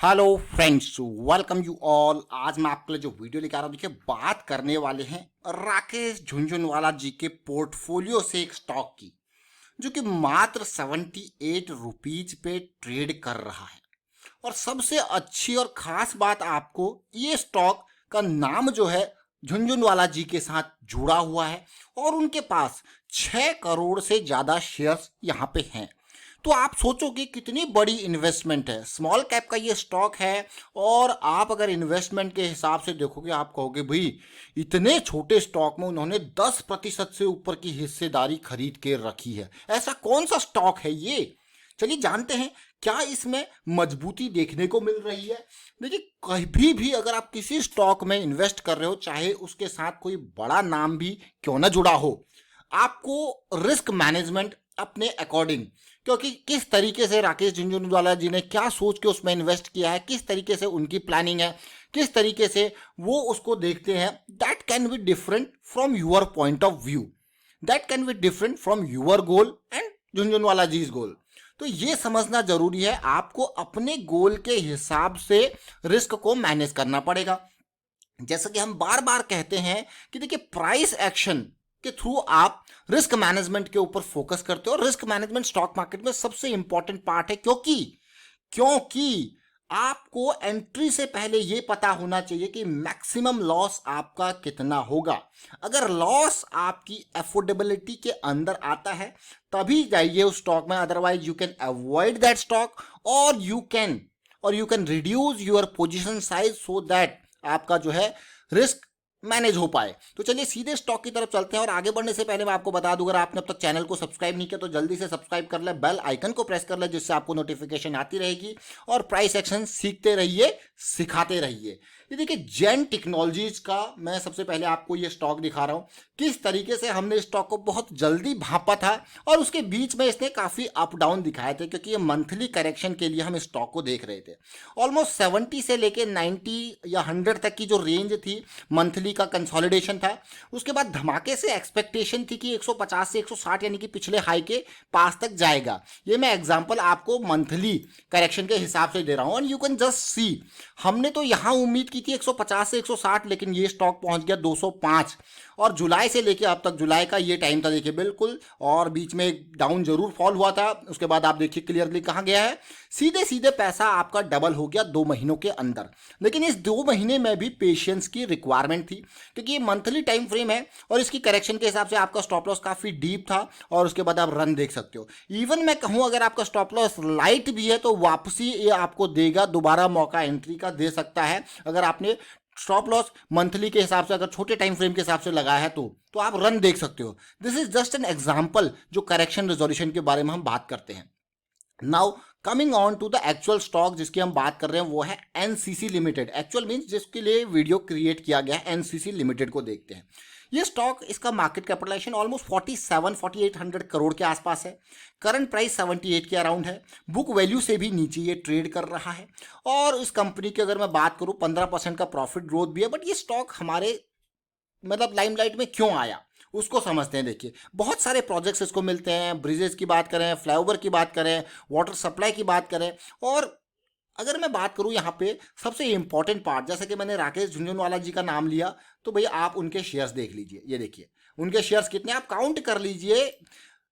Hello friends, welcome you all. आज मैं आपके लिए जो वीडियो लेकर आ रहा हूँ, देखिए बात करने वाले हैं राकेश झुनझुनवाला जी के पोर्टफोलियो से एक स्टॉक की, जो कि मात्र 78 रुपीज पे ट्रेड कर रहा है। और सबसे अच्छी और खास बात, आपको ये स्टॉक का नाम जो है झुनझुनवाला जी के साथ जुड़ा हुआ है और उनके पास 6 करोड़ से ज़्यादा शेयर्स यहाँ पे हैं। तो आप सोचो कि कितनी बड़ी इन्वेस्टमेंट है। स्मॉल कैप का ये स्टॉक है और आप अगर इन्वेस्टमेंट के हिसाब से देखोगे, आप कहोगे भाई इतने छोटे स्टॉक में उन्होंने 10% से ऊपर की हिस्सेदारी खरीद के रखी है। ऐसा कौन सा स्टॉक है ये? चलिए जानते हैं क्या इसमें मजबूती देखने को मिल रही है। देखिए, कभी भी अगर आप किसी स्टॉक में इन्वेस्ट कर रहे हो, चाहे उसके साथ कोई बड़ा नाम भी क्यों ना जुड़ा हो, आपको रिस्क मैनेजमेंट अपने अकॉर्डिंग, क्योंकि किस तरीके से राकेश झुनझुनवाला जी ने क्या सोच के उसमें इन्वेस्ट किया है, किस तरीके से उनकी प्लानिंग है, किस तरीके से वो उसको देखते हैं, that can be different from your point of view, that can be different from your goal and Jhunjhunwala जीज गोल। तो ये समझना जरूरी है, आपको अपने गोल के हिसाब से रिस्क को मैनेज करना पड़ेगा। जैसा कि हम बार बार कहते हैं कि देखिए, प्राइस एक्शन के थ्रू आप रिस्क मैनेजमेंट के ऊपर फोकस करते हो। रिस्क मैनेजमेंट स्टॉक मार्केट में सबसे इंपॉर्टेंट पार्ट है, क्योंकि आपको एंट्री से पहले यह पता होना चाहिए कि मैक्सिमम लॉस आपका कितना होगा। अगर लॉस आपकी एफोर्डेबिलिटी के अंदर आता है तभी जाइए उस स्टॉक में, otherwise you can avoid that stock और you can reduce your position size so that आपका जो है रिस्क मैनेज हो पाए। तो चलिए सीधे स्टॉक की तरफ चलते हैं। और आगे बढ़ने से पहले मैं आपको बता दूं, अगर आपने अब तक चैनल को सब्सक्राइब नहीं किया तो जल्दी से सब्सक्राइब कर ले, बेल आइकन को प्रेस कर ले, जिससे आपको नोटिफिकेशन आती रहेगी। और प्राइस एक्शन सीखते रहिए, सिखाते रहिए। ये देखिए, जेन टेक्नोलॉजीज का मैं सबसे पहले आपको ये स्टॉक दिखा रहा हूँ, किस तरीके से हमने स्टॉक को बहुत जल्दी भांपा था और उसके बीच में इसने काफी अप डाउन दिखाए थे, क्योंकि ये मंथली करेक्शन के लिए हम स्टॉक को देख रहे थे। ऑलमोस्ट 70 से लेके 90 या 100 तक की जो रेंज थी मंथली का कंसोलिडेशन था। उसके बाद धमाके से एक्सपेक्टेशन थी कि 150 से 160 यानी कि पिछले हाई के पास तक जाएगा। ये मैं एग्जांपल आपको मंथली करेक्शन के हिसाब से दे रहा हूं। And you can just see, हमने तो यहां उम्मीद की थी 150 से 160, लेकिन ये स्टॉक पहुंच गया 205। और जुलाई से लेके अब तक, जुलाई का ये टाइम था देखिए बिल्कुल, और बीच में एक डाउन जरूर फॉल हुआ था। उसके बाद आप देखिए क्लियरली कहां गया है, सीधे सीधे पैसा आपका डबल हो गया 2 महीनों के अंदर। लेकिन इस 2 महीने में भी पेशेंस की रिक्वायरमेंट थी, क्योंकि ये मंथली टाइम फ्रेम है और इसकी करेक्शन के हिसाब से आपका स्टॉप लॉस काफी डीप था। और उसके बाद आप रन देख सकते हो। इवन मैं कहूं, अगर आपका स्टॉप लॉस लाइट भी है तो वापसी ये आपको देगा, दोबारा मौका एंट्री का दे सकता है। अगर आपने स्टॉप लॉस मंथली के हिसाब से, अगर छोटे टाइम फ्रेम के हिसाब से लगाया है तो आप रन देख सकते हो। This is just an example, जो करेक्शन रिजोल्यूशन के बारे में हम बात करते हैं। Now coming on to the actual stock जिसकी हम बात कर रहे हैं, वो है एनसीसी लिमिटेड। एक्चुअल मींस जिसके लिए वीडियो क्रिएट किया गया है, एनसीसी लिमिटेड को देखते हैं। ये स्टॉक, इसका मार्केट कैपिटलाइजेशन ऑलमोस्ट 4800 करोड़ के आसपास है। करंट प्राइस 78 के अराउंड है। बुक वैल्यू से भी नीचे ये ट्रेड कर रहा है। और इस कंपनी की अगर मैं बात करूं, 15% का प्रॉफिट ग्रोथ भी है। बट ये स्टॉक हमारे मतलब लाइमलाइट में क्यों आया, उसको समझते हैं। देखिए, बहुत सारे प्रोजेक्ट्स इसको मिलते हैं। ब्रिजेस की बात करें, फ्लाईओवर की बात करें, वाटर सप्लाई की बात करें। और अगर मैं बात करूं यहाँ पे सबसे इंपॉर्टेंट पार्ट, जैसे कि मैंने राकेश झुनझुनवाला जी का नाम लिया, तो भैया आप उनके शेयर्स देख लीजिए। ये देखिए उनके शेयर्स कितने, आप काउंट कर लीजिए,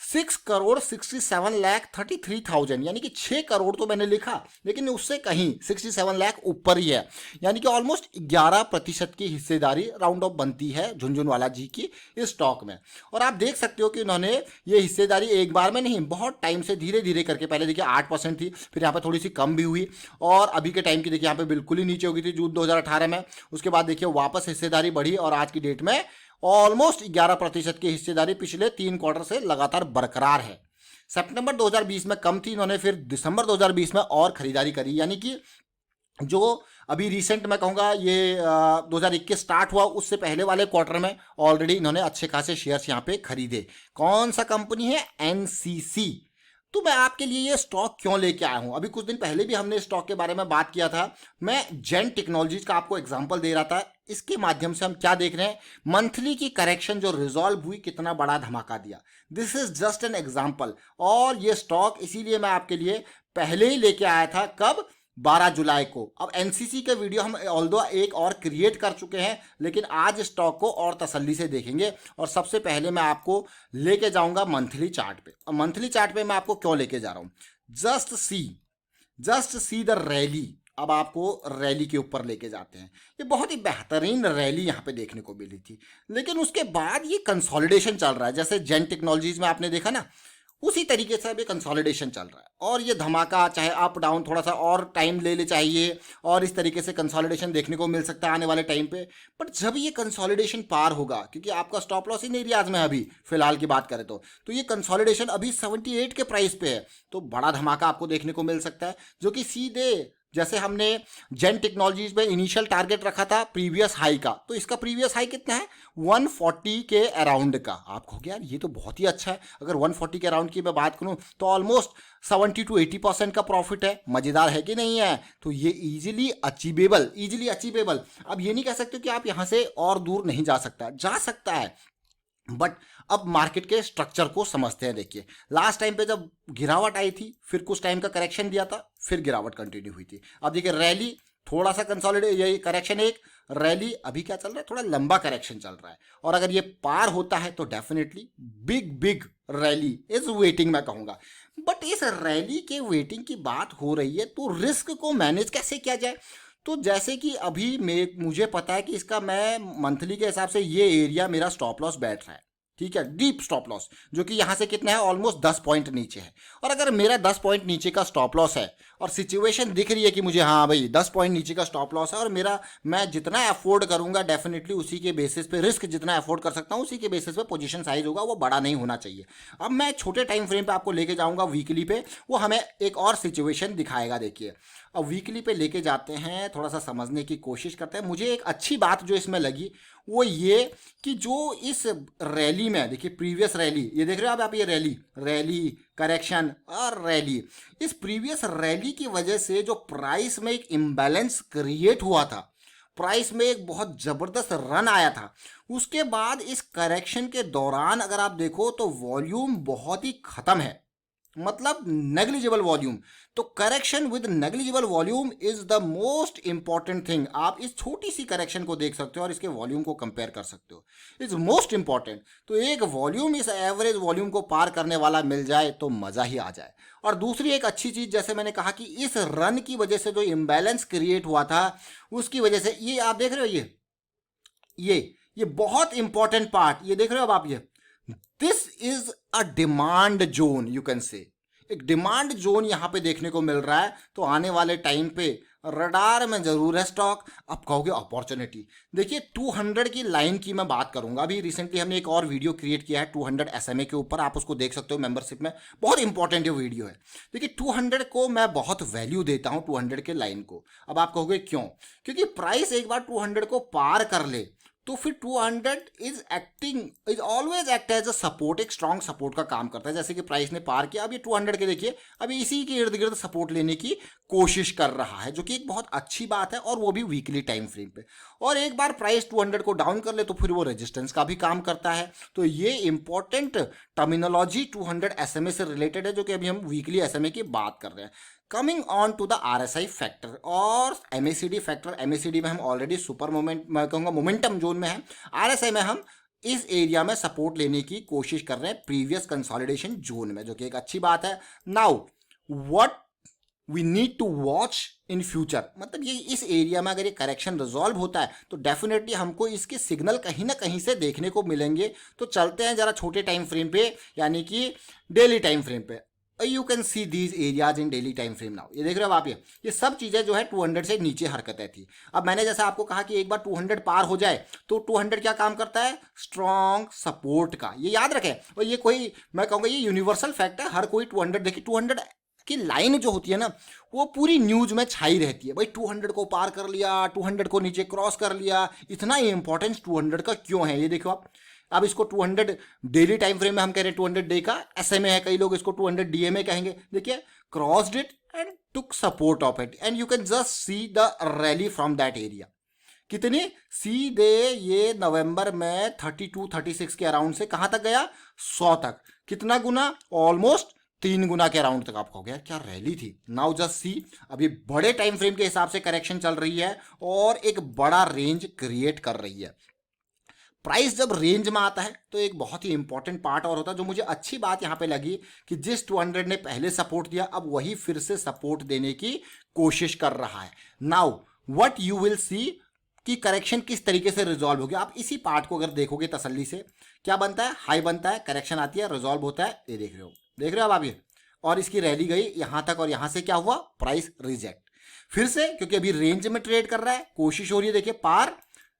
6,67,33,000, यानी कि 6 करोड़ तो मैंने लिखा, लेकिन उससे कहीं 67 लाख ऊपर ही है। यानी कि ऑलमोस्ट 11% की हिस्सेदारी राउंड ऑफ बनती है झुनझुनवाला जी की इस स्टॉक में। और आप देख सकते हो कि उन्होंने ये हिस्सेदारी एक बार में नहीं, बहुत टाइम से धीरे धीरे करके, पहले देखिए 8% थी, फिर यहाँ पर थोड़ी सी कम भी हुई, और अभी के टाइम की देखिए यहाँ पे बिल्कुल ही नीचे हो गई थी जून 2018 में। उसके बाद देखिए वापस हिस्सेदारी बढ़ी और आज की डेट में ऑलमोस्ट 11% की हिस्सेदारी पिछले 3 क्वार्टर से लगातार बरकरार है। सितंबर 2020 में कम थी, इन्होंने फिर दिसंबर 2020 में और खरीदारी करी। यानी कि जो अभी रिसेंट मैं कहूँगा ये 2021 स्टार्ट हुआ, उससे पहले वाले क्वार्टर में ऑलरेडी इन्होंने अच्छे खासे शेयर्स यहाँ पे खरीदे। कौन सा कंपनी है? एनसीसी। तो मैं आपके लिए ये स्टॉक क्यों लेके आया हूं, अभी कुछ दिन पहले भी हमने स्टॉक के बारे में बात किया था। मैं जेन टेक्नोलॉजीज का आपको एग्जांपल दे रहा था। इसके माध्यम से हम क्या देख रहे हैं, मंथली की करेक्शन जो रिजॉल्व हुई, कितना बड़ा धमाका दिया। This is just an example. और ये स्टॉक इसीलिए मैं आपके लिए पहले ही लेके आया था। कब? 12 जुलाई को। अब एनसीसी के वीडियो हम ऑल्दो एक और क्रिएट कर चुके हैं, लेकिन आज स्टॉक को और तसल्ली से देखेंगे। और सबसे पहले मैं आपको लेके जाऊंगा मंथली चार्ट पे। और मंथली चार्ट पे मैं आपको क्यों लेके जा रहा हूं, जस्ट सी द रैली। अब आपको रैली के ऊपर लेके जाते हैं। ये बहुत ही बेहतरीन रैली यहाँ पे देखने को मिली थी, लेकिन उसके बाद ये कंसोलिडेशन चल रहा है। जैसे जेन टेक्नोलॉजीज में आपने देखा ना, उसी तरीके से अभी कंसोलिडेशन चल रहा है। और ये धमाका, चाहे अप डाउन थोड़ा सा और टाइम ले ले चाहिए, और इस तरीके से कंसोलिडेशन देखने को मिल सकता है आने वाले टाइम पे। बट जब ये कंसोलिडेशन पार होगा, क्योंकि आपका स्टॉप लॉस इन एरियाज में अभी फिलहाल की बात करें तो ये कंसोलिडेशन अभी 78 के प्राइस पे है, तो बड़ा धमाका आपको देखने को मिल सकता है, जो कि सीधे जैसे हमने जेन टेक्नोलॉजीज में इनिशियल टारगेट रखा था प्रीवियस हाई का, तो इसका प्रीवियस हाई कितना है, 140 के अराउंड का। आप कहोगे यार ये तो बहुत ही अच्छा है। अगर 140 के अराउंड की मैं बात करूं तो ऑलमोस्ट 70 to 80% का प्रॉफिट है। मजेदार है कि नहीं है? तो ये इजीली अचीवेबल। अब ये नहीं कह सकते कि आप यहां से और दूर नहीं जा सकता है, बट अब मार्केट के स्ट्रक्चर को समझते हैं। देखिए लास्ट टाइम पे जब गिरावट आई थी, फिर कुछ टाइम का करेक्शन दिया था, फिर गिरावट कंटिन्यू हुई थी। अब देखिए रैली, थोड़ा सा कंसोलिडेट, यही करेक्शन एक रैली, अभी क्या चल रहा है, थोड़ा लंबा करेक्शन चल रहा है। और अगर ये पार होता है तो definitely big rally is waiting, मैं कहूंगा। बट इस रैली के वेटिंग की बात हो रही है, तो रिस्क को मैनेज कैसे किया जाए? तो जैसे कि अभी मुझे पता है कि इसका मैं मंथली के हिसाब से ये एरिया मेरा स्टॉप लॉस बैठ रहा है, ठीक है, डीप स्टॉप लॉस, जो कि यहां से कितना है, ऑलमोस्ट 10 पॉइंट नीचे है। और अगर मेरा 10 पॉइंट नीचे का स्टॉप लॉस है और सिचुएशन दिख रही है कि मुझे हाँ भाई 10 पॉइंट नीचे का स्टॉप लॉस है, और मैं जितना अफोर्ड करूंगा डेफिनेटली उसी के बेसिस पे, रिस्क जितना अफोर्ड कर सकता हूं उसी के बेसिस पे पोजीशन साइज होगा, वो बड़ा नहीं होना चाहिए। अब मैं छोटे टाइम फ्रेम पे आपको लेके जाऊंगा वीकली पे, वो हमें एक और सिचुएशन दिखाएगा। देखिए अब वीकली पे लेके जाते हैं, थोड़ा सा समझने की कोशिश करते हैं। मुझे एक अच्छी बात जो इसमें लगी वो ये कि जो इस रैली में, देखिए प्रीवियस रैली, ये देख रहे हो आप ये रैली करेक्शन और रैली, इस प्रीवियस रैली की वजह से जो प्राइस में एक इम्बैलेंस क्रिएट हुआ था, प्राइस में एक बहुत जबरदस्त रन आया था, उसके बाद इस करेक्शन के दौरान अगर आप देखो तो वॉल्यूम बहुत ही खत्म है, मतलब नेग्लिजिबल वॉल्यूम। तो correction with negligible volume is the most important thing. आप इस छोटी सी करेक्शन को देख सकते हो और इसके वॉल्यूम को कंपेयर कर सकते हो, इज मोस्ट इंपॉर्टेंट। तो एक वॉल्यूम इस एवरेज वॉल्यूम को पार करने वाला मिल जाए तो मजा ही आ जाए। और दूसरी एक अच्छी चीज, जैसे मैंने कहा कि इस रन की वजह से जो इम्बैलेंस क्रिएट हुआ था, उसकी वजह से ये आप देख रहे हो, ये बहुत इंपॉर्टेंट पार्ट, ये देख रहे हो अब आप, ये this is a demand zone, you can say, एक डिमांड जोन यहां पे देखने को मिल रहा है। तो आने वाले टाइम पे रडार में जरूर है स्टॉक। अब कहोगे अपॉर्चुनिटी, देखिए 200 की लाइन की मैं बात करूंगा। अभी रिसेंटली हमने एक और वीडियो क्रिएट किया है 200 SMA के ऊपर, आप उसको देख सकते हो मेंबरशिप में, बहुत इंपॉर्टेंट ये वीडियो है। देखिए 200 को मैं बहुत वैल्यू देता हूं, 200 के लाइन को। अब आप कहोगे क्यों? क्योंकि प्राइस एक बार 200 को पार कर ले तो फिर 200 is always act as a support, एक स्ट्रॉन्ग सपोर्ट का काम करता है। जैसे कि प्राइस ने पार किया, अब ये 200 के देखिए अभी इसी के इर्द गिर्द सपोर्ट लेने की कोशिश कर रहा है, जो कि एक बहुत अच्छी बात है, और वो भी वीकली टाइम फ्रेम पे। और एक बार प्राइस 200 को डाउन कर ले तो फिर वो रेजिस्टेंस का भी काम करता है। तो ये इंपॉर्टेंट टर्मिनोलॉजी 200 SMA से रिलेटेड है, जो कि अभी हम वीकली SMA की बात कर रहे हैं। Coming on to the RSI factor और MACD फैक्टर। MACD में हम ऑलरेडी सुपर मोमेंट, मैं कहूँगा मोमेंटम जोन में है। RSI में हम इस एरिया में सपोर्ट लेने की कोशिश कर रहे हैं प्रीवियस कंसोलिडेशन जोन में, जो कि एक अच्छी बात है। Now what we need to watch in future, मतलब ये इस एरिया में अगर ये करेक्शन रिजॉल्व होता है तो डेफिनेटली हमको इसके सिग्नल कहीं ना कहीं से देखने को मिलेंगे। तो चलते हैं जरा छोटे टाइम फ्रेम पे, यानी कि डेली टाइम फ्रेम पे। You can see these areas in daily time frame now. ये देख रहे हो आप, ये सब चीजें जो है 200 से नीचे हरकतें थी। अब मैंने जैसा आपको कहा कि एक बार 200 पार हो जाए तो 200 क्या काम करता है, स्ट्रॉन्ग सपोर्ट का, ये याद रखें। और ये कोई, मैं कहूँगा ये यूनिवर्सल फैक्ट है। हर कोई 200, देखिए 200 की लाइन जो होती है ना, वो पूरी न्यूज में छाई रहती है। भाई 200 को पार कर लिया, 200 को नीचे क्रॉस कर लिया, इतना इंपॉर्टेंस 200 का क्यों है, ये देखो आप। अब इसको 200 डेली टाइम फ्रेम में हम कह रहे हैं 200 डे का SMA है, कई लोग इसको 200 DMA कहेंगे। देखिए crossed it and took support of it, and you can just see the rally from that area. कितनी सीधे ये नवंबर में 32-36 के अराउंड से कहां तक गया, 100 तक। कितना गुना, ऑलमोस्ट 3 गुना के अराउंड तक आपको हो गया। क्या रैली थी। नाउ जस्ट सी, अभी बड़े टाइम फ्रेम के हिसाब से करेक्शन चल रही है और एक बड़ा रेंज क्रिएट कर रही है। प्राइस जब रेंज में आता है तो एक बहुत ही इंपॉर्टेंट पार्ट और होता है, जो मुझे अच्छी बात यहां पे लगी कि जिस 200 ने पहले सपोर्ट दिया अब वही फिर से सपोर्ट देने की कोशिश कर रहा है। Now what you will see कि करेक्शन किस तरीके से रिजॉल्व होगी। आप इसी पार्ट को अगर देखोगे तसल्ली से, क्या बनता है, हाई बनता है, करेक्शन आती है, रिजॉल्व होता है, ये देख रहे हो अब आप ये, और इसकी रैली गई यहां तक और यहां से क्या हुआ, प्राइस रिजेक्ट। फिर से क्योंकि अभी रेंज में ट्रेड कर रहा है, कोशिश हो रही है, देखिए पार,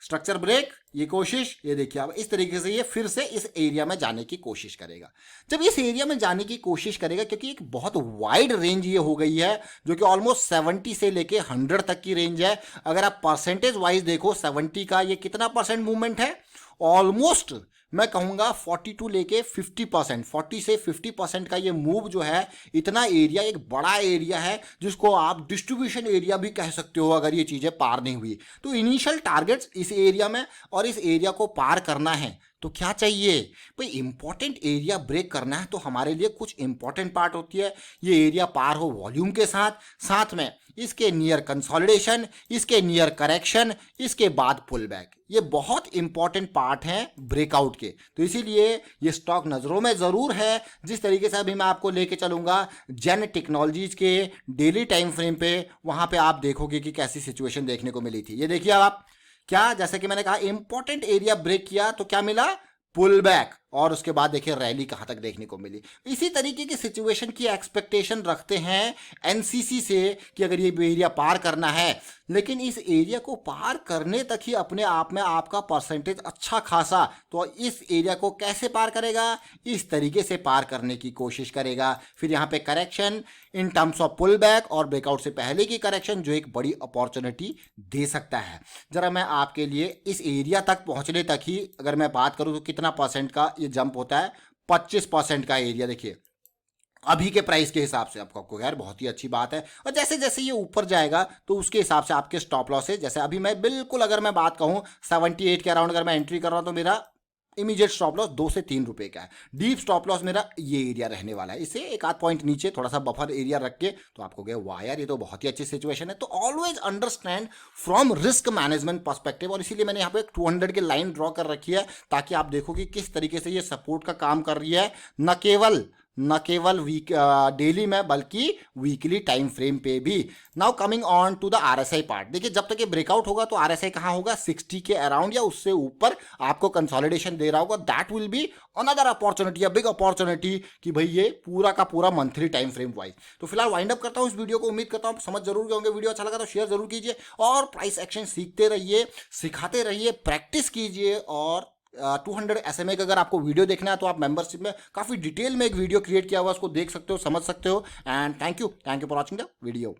स्ट्रक्चर ब्रेक, ये कोशिश, ये देखिए अब इस तरीके से ये फिर से इस एरिया में जाने की कोशिश करेगा। जब इस एरिया में जाने की कोशिश करेगा, क्योंकि एक बहुत वाइड रेंज ये हो गई है जो कि ऑलमोस्ट 70 से लेके 100 तक की रेंज है। अगर आप परसेंटेज वाइज देखो 70 का ये कितना परसेंट मूवमेंट है, ऑलमोस्ट मैं कहूंगा 42 लेके 50%, 40 से 50% का ये मूव जो है, इतना एरिया, एक बड़ा एरिया है जिसको आप डिस्ट्रीब्यूशन एरिया भी कह सकते हो अगर ये चीजें पार नहीं हुई तो। इनिशियल टारगेट्स इस एरिया में, और इस एरिया को पार करना है तो क्या चाहिए भाई, इंपॉर्टेंट एरिया ब्रेक करना है तो हमारे लिए कुछ इंपॉर्टेंट पार्ट होती है, ये एरिया पार हो वॉल्यूम के साथ, साथ में इसके नियर कंसोलिडेशन, इसके नियर करेक्शन, इसके बाद पुल बैक, ये बहुत इंपॉर्टेंट पार्ट हैं ब्रेकआउट के। तो इसीलिए ये स्टॉक नजरों में जरूर है। जिस तरीके से अभी मैं आपको लेके चलूंगा जेन टेक्नोलॉजीज के डेली टाइम फ्रेम पे, वहां पे आप देखोगे कि कैसी सिचुएशन देखने को मिली थी। ये देखिए आप, क्या, जैसे कि मैंने कहा इंपॉर्टेंट एरिया ब्रेक किया तो क्या मिला, पुल बैक, और उसके बाद देखिए रैली कहां तक देखने को मिली। इसी तरीके की सिचुएशन की एक्सपेक्टेशन रखते हैं एनसीसी से कि अगर ये एरिया पार करना है, लेकिन इस एरिया को पार करने तक ही अपने आप में आपका परसेंटेज अच्छा खासा, तो इस एरिया को कैसे पार करेगा, इस तरीके से पार करने की कोशिश करेगा। फिर यहाँ पे correction in terms of pull back और ब्रेकआउट से पहले की करेक्शन जो एक बड़ी अपॉर्चुनिटी दे सकता है। जरा मैं आपके लिए इस एरिया तक पहुंचने तक ही अगर मैं बात करूं तो कितना परसेंट का ये जंप होता है, 25% का एरिया देखिए अभी के प्राइस के हिसाब से। आपको यार बहुत ही अच्छी बात है। और जैसे जैसे ये ऊपर जाएगा तो उसके हिसाब से आपके स्टॉप लॉस है। जैसे अभी मैं बिल्कुल अगर मैं बात कहूं 78 के अराउंड अगर मैं एंट्री कर रहा हूं तो मेरा इमीडिएट स्टॉप लॉस 2 से 3 रुपए का है। डीप स्टॉप लॉस मेरा ये एरिया रहने वाला है, इसे एक आध पॉइंट नीचे थोड़ा सा बफर एरिया रख के, तो आपको गया वाह यार ये तो बहुत ही अच्छी सिचुएशन है। तो always understand from risk management perspective, और इसीलिए मैंने यहाँ पे 200 की लाइन ड्रॉ कर रखी है ताकि आप देखो कि किस तरीके से ये सपोर्ट का काम कर रही है, न केवल वीक डेली में बल्कि वीकली टाइम फ्रेम पे भी। Now coming on to the RSI part, देखिए जब तक ये ब्रेकआउट होगा तो आरएसआई कहाँ होगा, 60 के अराउंड या उससे ऊपर आपको कंसोलिडेशन दे रहा होगा। That will be another opportunity, a big opportunity कि भाई ये पूरा का पूरा मंथली टाइम फ्रेम वाइज। तो फिलहाल वाइंड अप करता हूँ इस वीडियो को, उम्मीद करता हूँ समझ जरूर गए होंगे। वीडियो अच्छा लगा तो शेयर जरूर कीजिए और प्राइस एक्शन सीखते रहिए, सिखाते रहिए, प्रैक्टिस कीजिए। और 200 SMA का अगर आपको वीडियो देखना है तो आप मेंबरशिप में काफ़ी डिटेल में एक वीडियो क्रिएट किया हुआ, उसको देख सकते हो, समझ सकते हो। And thank you for watching the video.